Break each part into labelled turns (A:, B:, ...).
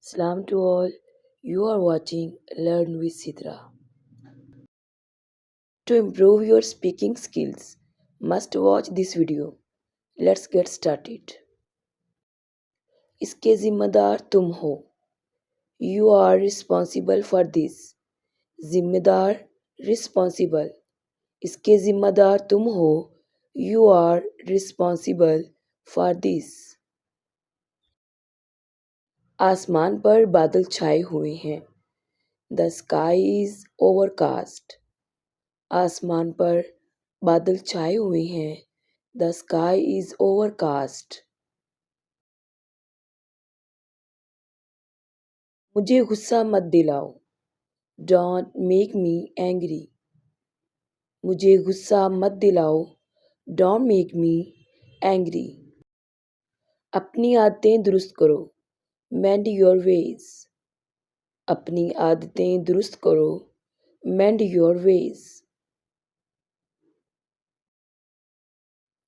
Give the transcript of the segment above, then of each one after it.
A: Salam to all. You are watching Learn with Sidra. To improve your speaking skills, must watch this video. Let's get started. इसके जिम्मेदार तुम हो. You are responsible for this. जिम्मेदार responsible. इसके जिम्मेदार तुम हो. You are responsible for this. आसमान पर बादल छाए हुए हैं. The sky is overcast. आसमान पर बादल छाए हुए हैं. The sky is overcast. मुझे गुस्सा मत दिलाओ. Don't make me angry. मुझे गुस्सा मत दिलाओ. Don't make me angry. अपनी आदतें दुरुस्त करो. मेंड योर वेज. अपनी आदतें दुरुस्त करो. मेंड योर वेज.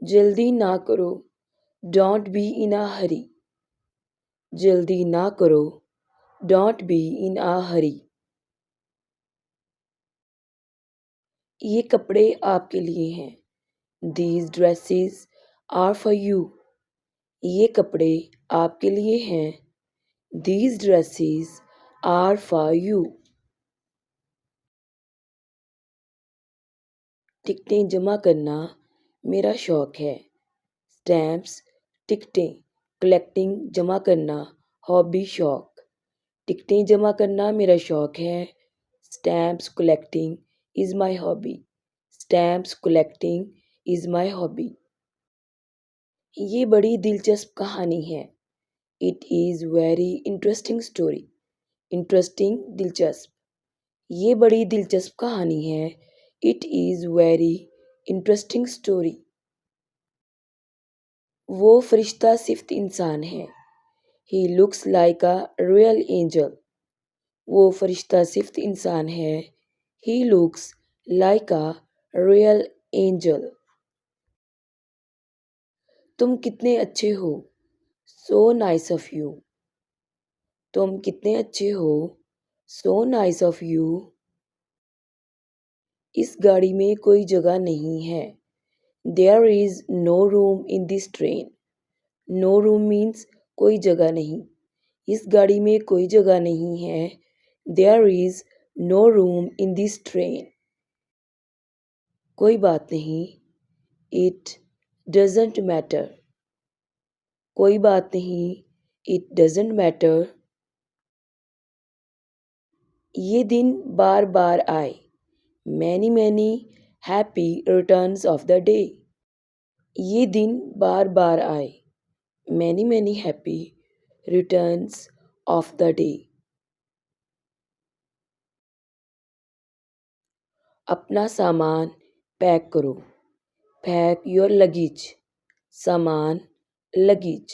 A: जल्दी ना करो. डोंट बी इन अ हरी. जल्दी ना करो. डोंट बी इन अ हरी. ये कपड़े आपके लिए हैं. These dresses are for you. ये कपड़े आपके लिए हैं. These dresses are for you. टिकटें जमा करना मेरा शौक है. Stamps, टिकटें. Collecting, जमा करना. हॉबी, शौक. टिकटें जमा करना मेरा शौक है. Stamps collecting is my hobby. Stamps collecting is my hobby. ये बड़ी दिलचस्प कहानी है. It is very interesting story. Interesting, दिलचस्प. ये बड़ी दिलचस्प कहानी है. It is very interesting story. वो फरिश्ता सिफ्त इंसान है. He looks like a real angel. वो फरिश्ता सिफ्त इंसान है. He looks like a real angel. तुम कितने अच्छे हो. So nice of you. तुम कितने अच्छे हो. So nice of you. इस गाड़ी में कोई जगह नहीं है. There is no room in this train. No room means कोई जगह नहीं. इस गाड़ी में कोई जगह नहीं है. There is no room in this train. कोई बात नहीं. It doesn't matter. कोई बात नहीं. It doesn't matter. ये दिन बार बार आए. Many many happy returns of the day. ये दिन बार बार आए. Many many happy returns of the day. अपना सामान पैक करो. Pack your luggage. सामान, luggage.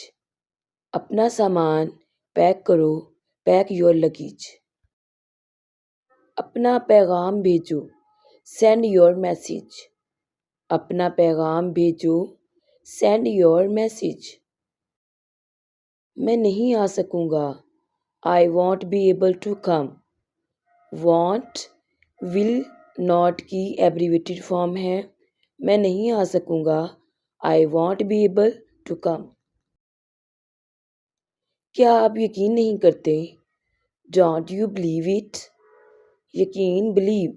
A: अपना सामान पैक करो. Pack your luggage. अपना पैगाम भेजो. Send your message. अपना पैगाम भेजो. Send your message. मैं नहीं आ सकूँगा. I won't be able to come. Want, will not की abbreviated form है. मैं नहीं आ सकूँगा. I won't be able to come. क्या आप यकीन नहीं करते. Don't you believe it? यकीन, believe.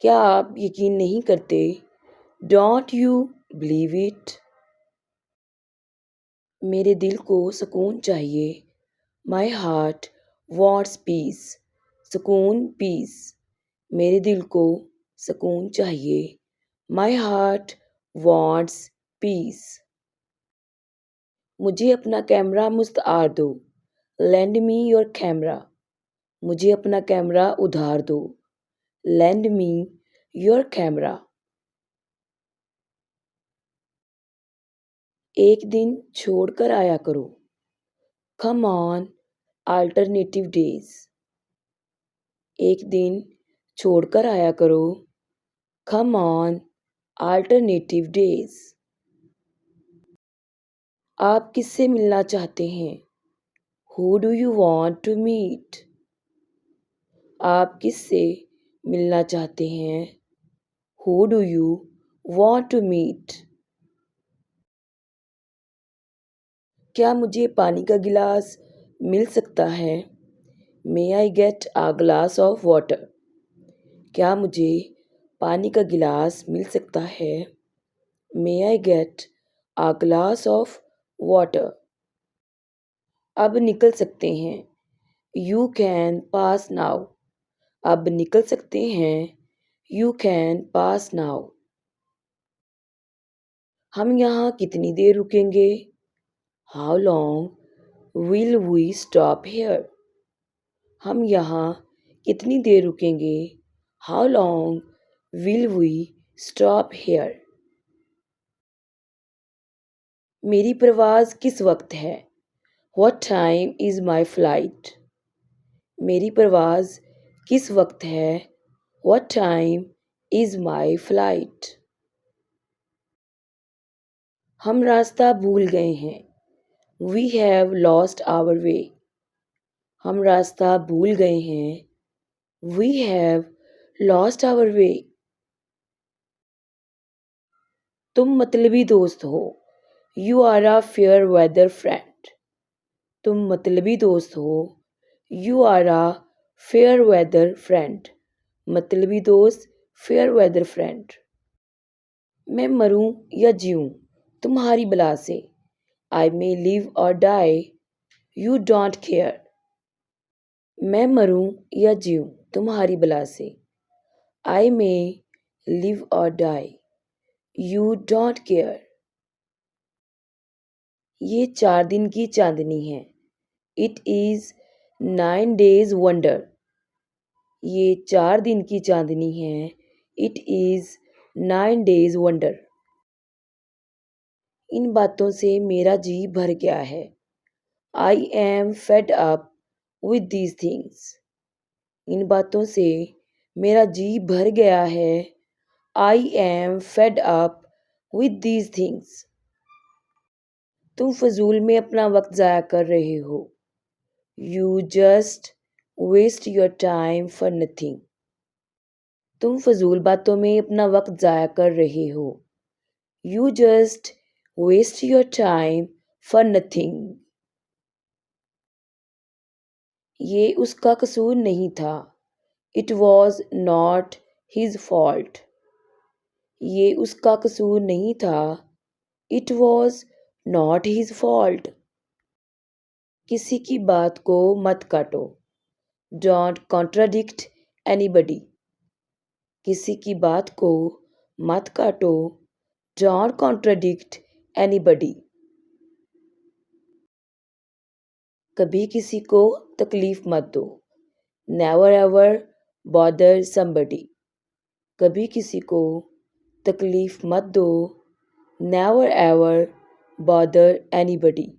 A: क्या आप यकीन नहीं करते. Don't you believe it? मेरे दिल को सुकून चाहिए. My heart wants peace. सुकून, peace. मेरे दिल को सुकून चाहिए. My heart wants peace. मुझे अपना कैमरा मुझतार दो. Lend me your camera. मुझे अपना कैमरा उधार दो. Lend me your camera. एक दिन छोड़ कर आया करो. Come on alternative days. एक दिन छोड़ कर आया करो. Come on alternative days. आप किससे मिलना चाहते हैं. Who do you want to meet? आप किससे मिलना चाहते हैं? Who do you want to meet? क्या मुझे पानी का गिलास मिल सकता है? May I get a glass of water? क्या मुझे पानी का गिलास मिल सकता है? May I get a glass of water? अब निकल सकते हैं. You can pass now. अब निकल सकते हैं. You can pass now. हम यहाँ कितनी देर रुकेंगे? How long will we stop here? हम यहाँ कितनी देर रुकेंगे? How long will we stop here? मेरी परवाज़ किस वक्त है? What time is my flight? मेरी परवाज़ किस वक्त है? What time is my flight? हम रास्ता भूल गए हैं. We have lost our way. हम रास्ता भूल गए हैं. We have lost our way. तुम मतलबी दोस्त हो. You are a fair weather friend. तुम मतलबी दोस्त हो. You are a fair weather friend. मतलबी दोस्त fair weather friend. मैं मरूं या जीऊं तुम्हारी बला से. I may live or die. You don't care. मैं मरूं या जीऊं तुम्हारी बला से. I may live or die. You don't care. ये 4 दिन की चांदनी है. It is 9 days wonder. ये 4 दिन की चांदनी है. It is 9 days wonder. इन बातों से मेरा जी भर गया है. I am fed up with these things. इन बातों से मेरा जी भर गया है. I am fed up with these things. तुम फजूल में अपना वक्त ज़ाया कर रहे हो. You just waste your time for nothing. तुम फजूल बातों में अपना वक्त ज़ाया कर रहे हो. You just waste your time for nothing. ये उसका कसूर नहीं था. It was not his fault. ये उसका कसूर नहीं था. It was not his fault. किसी की बात को मत काटो. Don't contradict anybody. किसी की बात को मत काटो. Don't contradict anybody. कभी किसी को तकलीफ मत दो. Never ever bother somebody. कभी किसी को तकलीफ मत दो. Never ever bother anybody.